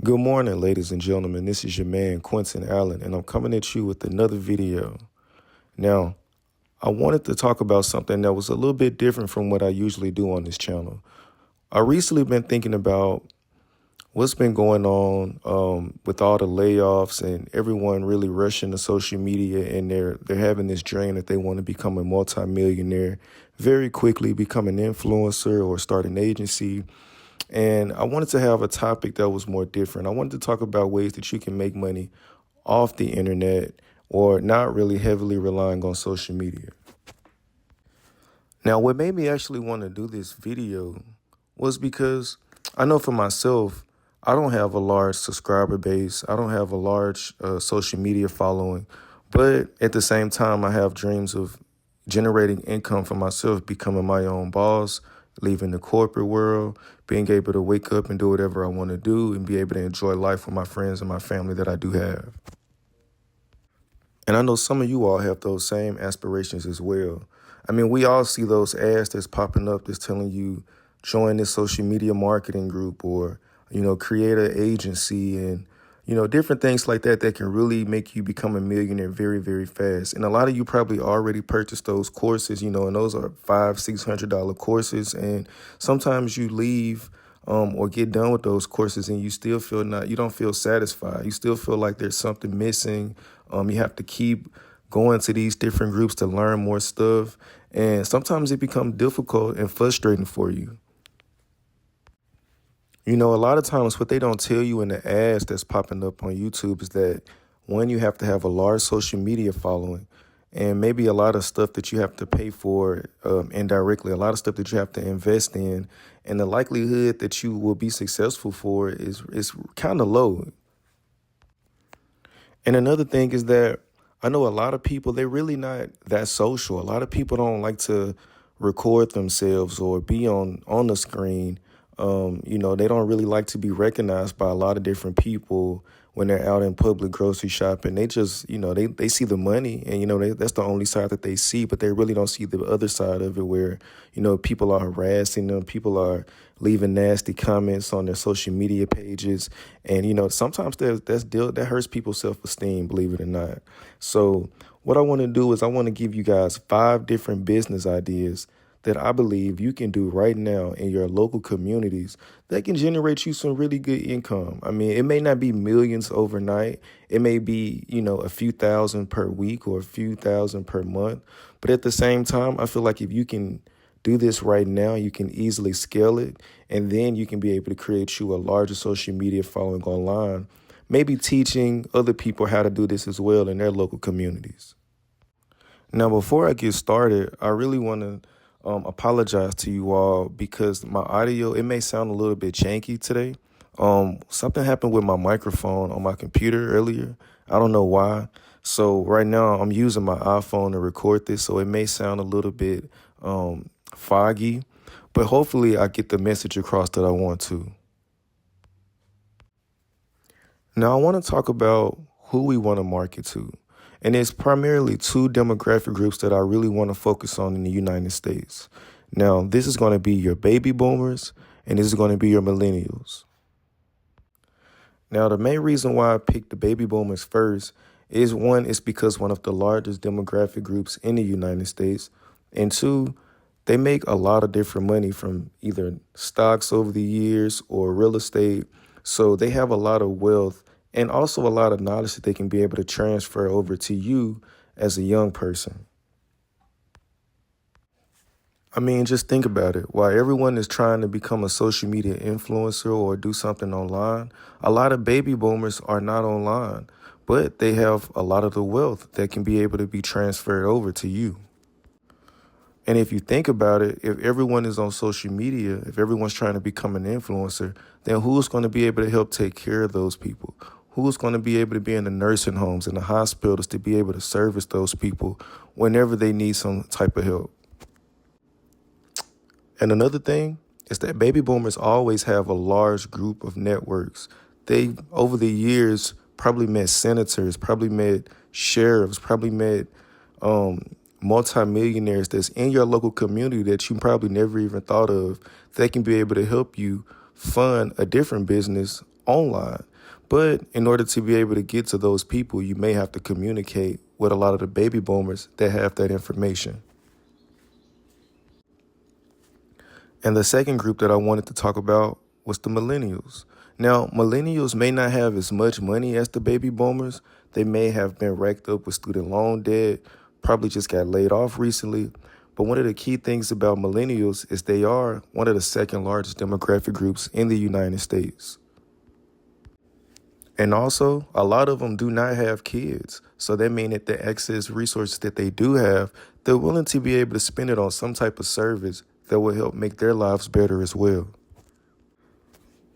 Good morning, ladies and gentlemen. This is your man, Quentin Allen, and I'm coming at you with another video. Now, I wanted to talk about something that was a little bit different from what I usually do on this channel. I recently been thinking about what's been going on with all the layoffs and everyone really rushing to social media, and they're having this dream that they want to become a multimillionaire very quickly, become an influencer or start an agency. And I wanted to have a topic that was more different. I wanted to talk about ways that you can make money off the internet or not really heavily relying on social media. Now, what made me actually want to do this video was because I know for myself, I don't have a large subscriber base. I don't have a large social media following. But at the same time, I have dreams of generating income for myself, becoming my own boss, leaving the corporate world, being able to wake up and do whatever I want to do and be able to enjoy life with my friends and my family that I do have. And I know some of you all have those same aspirations as well. I mean, we all see those ads that's popping up that's telling you join this social media marketing group or, create an agency and, different things like that that can really make you become a millionaire very, very fast. And a lot of you probably already purchased those courses, and those are $500-$600 courses. And sometimes you leave or get done with those courses and you still you don't feel satisfied. You still feel like there's something missing. You have to keep going to these different groups to learn more stuff. And sometimes it becomes difficult and frustrating for you. A lot of times what they don't tell you in the ads that's popping up on YouTube is that, one, you have to have a large social media following and maybe a lot of stuff that you have to pay for indirectly, a lot of stuff that you have to invest in. And the likelihood that you will be successful for is kind of low. And another thing is that I know a lot of people, they're really not that social. A lot of people don't like to record themselves or be on the screen. They don't really like to be recognized by a lot of different people when they're out in public grocery shopping. They just, they see the money and, that's the only side that they see, but they really don't see the other side of it where, people are harassing them. People are leaving nasty comments on their social media pages. And, sometimes that hurts people's self-esteem, believe it or not. So what I want to do is I want to give you guys 5 different business ideas that I believe you can do right now in your local communities that can generate you some really good income. I mean, it may not be millions overnight. It may be, a few thousand per week or a few thousand per month. But at the same time, I feel like if you can do this right now, you can easily scale it. And then you can be able to create you a larger social media following online, maybe teaching other people how to do this as well in their local communities. Now, before I get started, I really want to apologize to you all because my audio, it may sound a little bit janky today. Something happened with my microphone on my computer earlier. I don't know why. So right now I'm using my iPhone to record this, so it may sound a little bit foggy, but hopefully I get the message across that I want to. Now I want to talk about who we want to market to. And it's primarily 2 demographic groups that I really want to focus on in the United States. Now, this is going to be your baby boomers, and this is going to be your millennials. Now, the main reason why I picked the baby boomers first is, 1, it's because one of the largest demographic groups in the United States. And 2, they make a lot of different money from either stocks over the years or real estate. So they have a lot of wealth and also a lot of knowledge that they can be able to transfer over to you as a young person. I mean, just think about it. While everyone is trying to become a social media influencer or do something online, a lot of baby boomers are not online, but they have a lot of the wealth that can be able to be transferred over to you. And if you think about it, if everyone is on social media, if everyone's trying to become an influencer, then who's going to be able to help take care of those people? Who's going to be able to be in the nursing homes and the hospitals to be able to service those people whenever they need some type of help? And another thing is that baby boomers always have a large group of networks. They, over the years, probably met senators, probably met sheriffs, probably met multimillionaires that's in your local community that you probably never even thought of. They can be able to help you fund a different business online. But in order to be able to get to those people, you may have to communicate with a lot of the baby boomers that have that information. And the second group that I wanted to talk about was the millennials. Now, millennials may not have as much money as the baby boomers. They may have been racked up with student loan debt, probably just got laid off recently. But one of the key things about millennials is they are one of the second largest demographic groups in the United States. And also, a lot of them do not have kids. So that means that the excess resources that they do have, they're willing to be able to spend it on some type of service that will help make their lives better as well.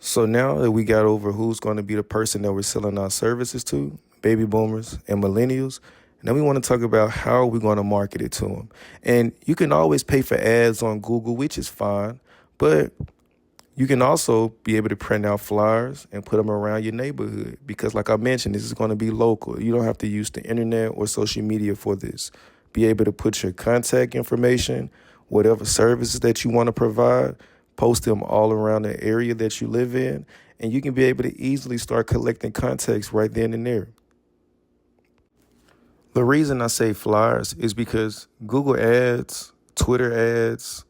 So now that we got over who's going to be the person that we're selling our services to, baby boomers and millennials, now we want to talk about how we're going to market it to them. And you can always pay for ads on Google, which is fine, but you can also be able to print out flyers and put them around your neighborhood because, like I mentioned, this is going to be local. You don't have to use the internet or social media for this. Be able to put your contact information, whatever services that you want to provide, post them all around the area that you live in, and you can be able to easily start collecting contacts right then and there. The reason I say flyers is because Google ads, Twitter ads,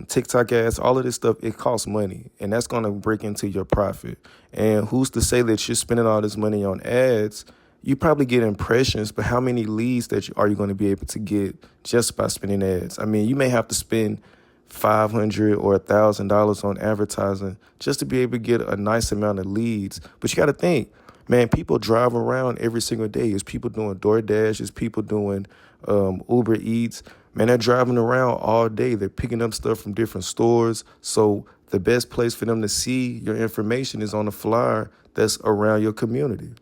TikTok ads, all of this stuff, it costs money, and that's going to break into your profit. And who's to say that you're spending all this money on ads? You probably get impressions, but how many leads are you going to be able to get just by spending ads? I mean, you may have to spend $500 or $1,000 on advertising just to be able to get a nice amount of leads. But you got to think, man, people drive around every single day. It's people doing DoorDash, it's people doing Uber Eats. Man, they're driving around all day. They're picking up stuff from different stores. So the best place for them to see your information is on a flyer that's around your community.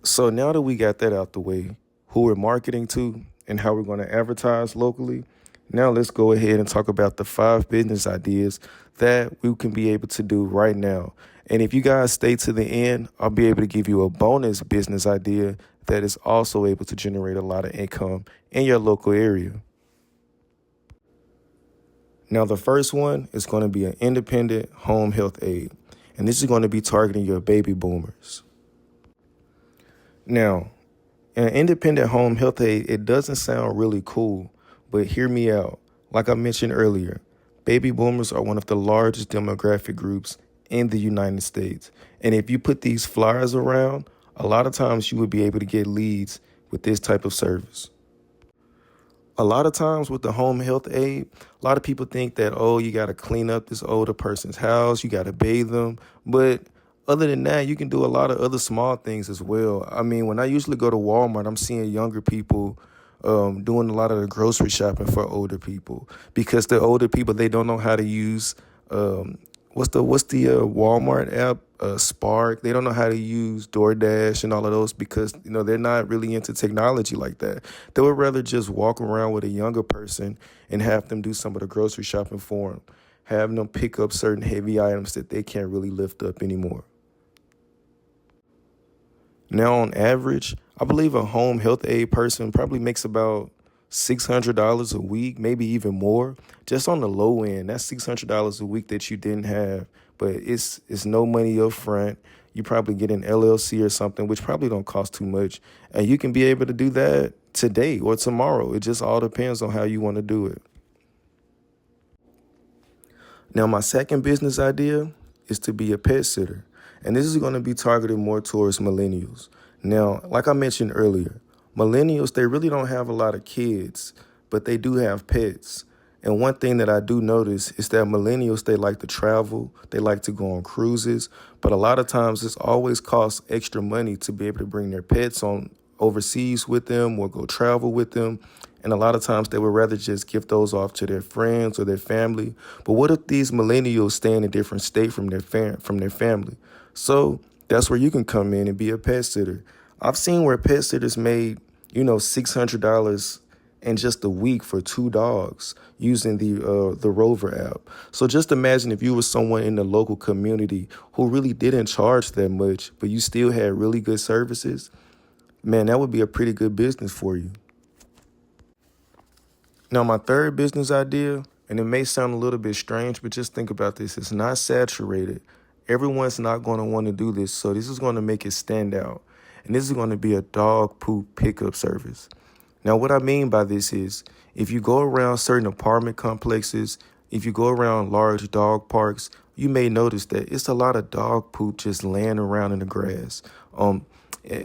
So now that we got that out the way, who we're marketing to and how we're going to advertise locally, now let's go ahead and talk about the 5 business ideas that we can be able to do right now. And if you guys stay to the end, I'll be able to give you a bonus business idea that is also able to generate a lot of income in your local area. Now, the first one is going to be an independent home health aide, and this is going to be targeting your baby boomers. Now, an independent home health aide, it doesn't sound really cool, but hear me out. Like I mentioned earlier, baby boomers are one of the largest demographic groups in the United States. And if you put these flyers around, a lot of times you would be able to get leads with this type of service. A lot of times with the home health aide, a lot of people think that, oh, you got to clean up this older person's house, you got to bathe them. But other than that, you can do a lot of other small things as well. I mean, when I usually go to Walmart, I'm seeing younger people doing a lot of the grocery shopping for older people because the older people, they don't know how to use what's the Walmart app, Spark. They don't know how to use DoorDash and all of those because, they're not really into technology like that. They would rather just walk around with a younger person and have them do some of the grocery shopping for them, having them pick up certain heavy items that they can't really lift up anymore. Now, on average, I believe a home health aide person probably makes about $600 a week, maybe even more, just on the low end. That's $600 a week that you didn't have, but it's no money up front. You probably get an LLC or something, which probably don't cost too much, and you can be able to do that today or tomorrow. It just all depends on how you want to do it. Now, my second business idea is to be a pet sitter, and this is going to be targeted more towards millennials. Now, like I mentioned earlier, millennials, they really don't have a lot of kids, but they do have pets. And one thing that I do notice is that millennials, they like to travel, they like to go on cruises, but a lot of times it's always costs extra money to be able to bring their pets on overseas with them or go travel with them. And a lot of times they would rather just give those off to their friends or their family. But what if these millennials stay in a different state from their family? So that's where you can come in and be a pet sitter. I've seen where pet sitters made, $600 in just a week for 2 dogs using the Rover app. So just imagine if you were someone in the local community who really didn't charge that much, but you still had really good services. Man, that would be a pretty good business for you. Now, my third business idea, And it may sound a little bit strange, but just think about this. It's not saturated. Everyone's not going to want to do this. So this is going to make it stand out. And this is going to be a dog poop pickup service. Now, what I mean by this is if you go around certain apartment complexes, if you go around large dog parks, you may notice that it's a lot of dog poop just laying around in the grass.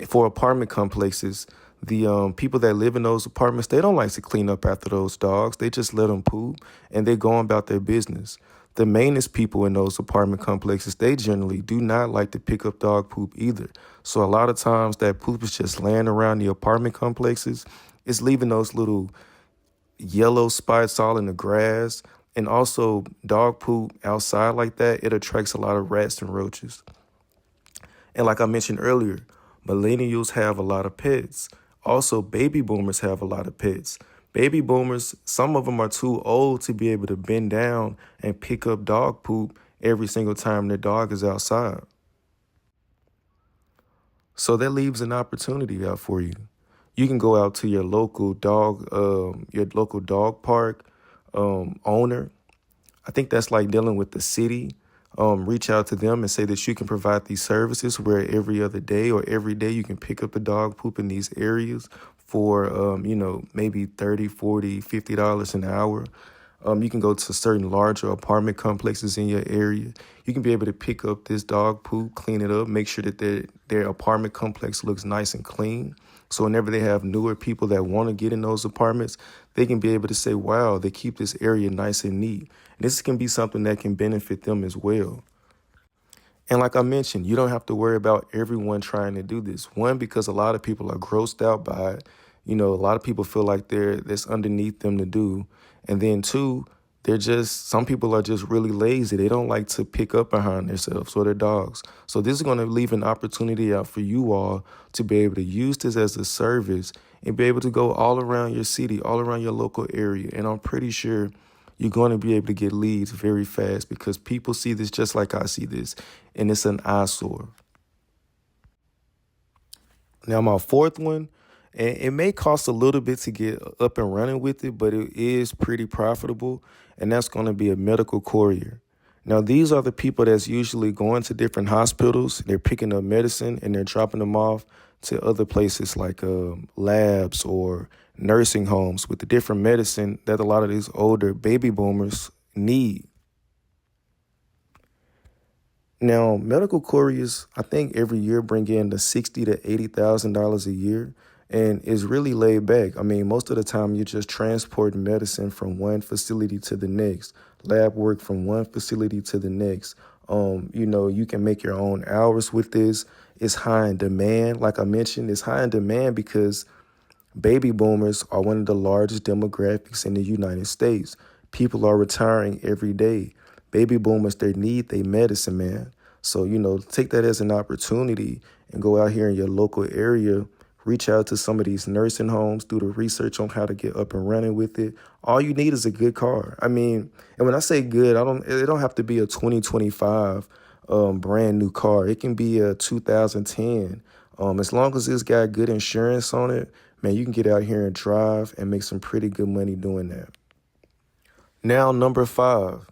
For apartment complexes, the people that live in those apartments, they don't like to clean up after those dogs. They just let them poop and they go on about their business. The maintenance people in those apartment complexes, they generally do not like to pick up dog poop either. So a lot of times that poop is just laying around the apartment complexes. It's leaving those little yellow spots all in the grass. And also dog poop outside like that, it attracts a lot of rats and roaches. And like I mentioned earlier, millennials have a lot of pets. Also, baby boomers have a lot of pets. Baby boomers, some of them are too old to be able to bend down and pick up dog poop every single time their dog is outside. So that leaves an opportunity out for you. You can go out to your local dog park owner. I think that's like dealing with the city. Reach out to them and say that you can provide these services where every other day or every day you can pick up the dog poop in these areas for, maybe $30, $40, $50 an hour. You can go to certain larger apartment complexes in your area. You can be able to pick up this dog poop, clean it up, make sure that their apartment complex looks nice and clean. So whenever they have newer people that want to get in those apartments, they can be able to say, wow, they keep this area nice and neat. And this can be something that can benefit them as well. And like I mentioned, you don't have to worry about everyone trying to do this. One, because a lot of people are grossed out by it. A lot of people feel like that's underneath them to do. And then two, some people are just really lazy. They don't like to pick up behind themselves or their dogs. So this is going to leave an opportunity out for you all to be able to use this as a service and be able to go all around your city, all around your local area. And I'm pretty sure you're going to be able to get leads very fast because people see this just like I see this, and it's an eyesore. Now, my fourth one, and it may cost a little bit to get up and running with it, but it is pretty profitable, and that's going to be a medical courier. Now, these are the people that's usually going to different hospitals. They're picking up medicine, and they're dropping them off to other places like labs or nursing homes with the different medicine that a lot of these older baby boomers need. Now, medical couriers, I think every year bring in the $60,000 to $80,000 a year, and is really laid back. I mean, most of the time you're just transporting medicine from one facility to the next, lab work from one facility to the next. You can make your own hours with this. It's high in demand. Like I mentioned, it's high in demand because baby boomers are one of the largest demographics in the United States. People are retiring every day. Baby boomers, they need their medicine, man. So, take that as an opportunity and go out here in your local area, reach out to some of these nursing homes, do the research on how to get up and running with it. All you need is a good car. I mean, and when I say good, it don't have to be a 2025 brand new car. It can be a 2010. As long as it's got good insurance on it, man, you can get out here and drive and make some pretty good money doing that. Now, number 5.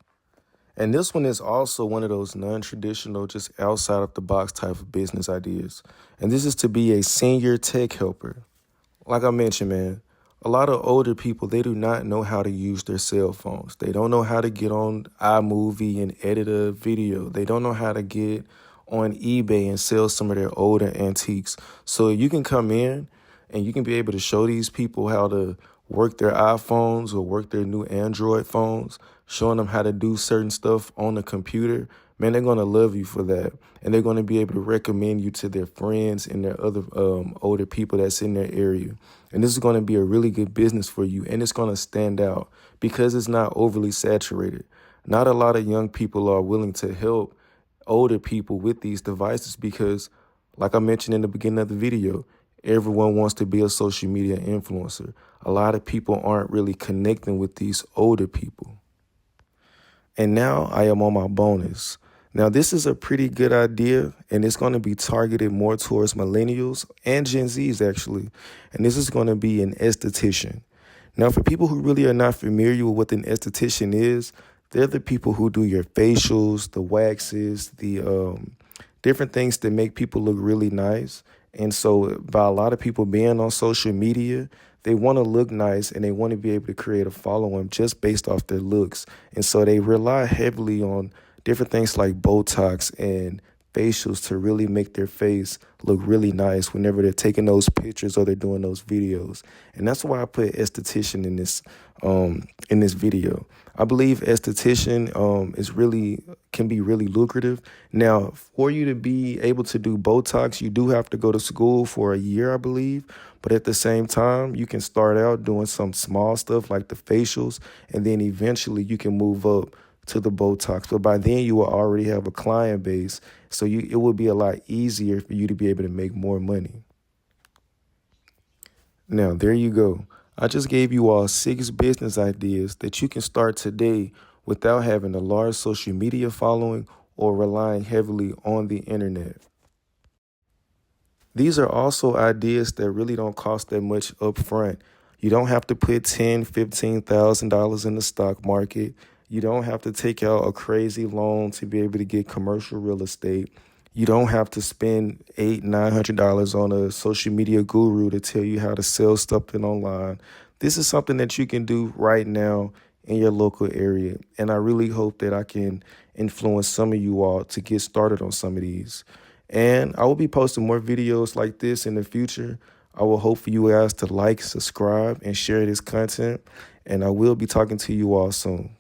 And this one is also one of those non-traditional, just outside of the box type of business ideas. And this is to be a senior tech helper. Like I mentioned, man, a lot of older people, they do not know how to use their cell phones. They don't know how to get on iMovie and edit a video. They don't know how to get on eBay and sell some of their older antiques. So you can come in and you can be able to show these people how to work their iPhones or work their new Android phones, showing them how to do certain stuff on the computer. Man, they're going to love you for that. And they're going to be able to recommend you to their friends and their other older people that's in their area. And this is going to be a really good business for you. And it's going to stand out because it's not overly saturated. Not a lot of young people are willing to help older people with these devices because, like I mentioned in the beginning of the video, everyone wants to be a social media influencer. A lot of people aren't really connecting with these older people. And now I am on my bonus. Now, this is a pretty good idea, and it's going to be targeted more towards millennials and Gen Zs, actually. And this is going to be an esthetician. Now, for people who really are not familiar with what an esthetician is, they're the people who do your facials, the waxes, the different things that make people look really nice. And so, by a lot of people being on social media, they want to look nice and they want to be able to create a following just based off their looks. And so, they rely heavily on different things like Botox and facials to really make their face look really nice whenever they're taking those pictures or they're doing those videos. And that's why I put esthetician in this video. I believe esthetician is really can be really lucrative. Now, for you to be able to do Botox, you do have to go to school for a year, I believe. But at the same time, you can start out doing some small stuff like the facials, and then eventually you can move up to the Botox. But by then you will already have a client base, so it will be a lot easier for you to be able to make more money. Now, there you go. I just gave you all 6 business ideas that you can start today without having a large social media following or relying heavily on the internet. These are also ideas that really don't cost that much upfront. You don't have to put $10,000, $15,000 in the stock market. You don't have to take out a crazy loan to be able to get commercial real estate. You don't have to spend $800, $900 on a social media guru to tell you how to sell something online. This is something that you can do right now in your local area. And I really hope that I can influence some of you all to get started on some of these. And I will be posting more videos like this in the future. I will hope for you guys to like, subscribe, and share this content. And I will be talking to you all soon.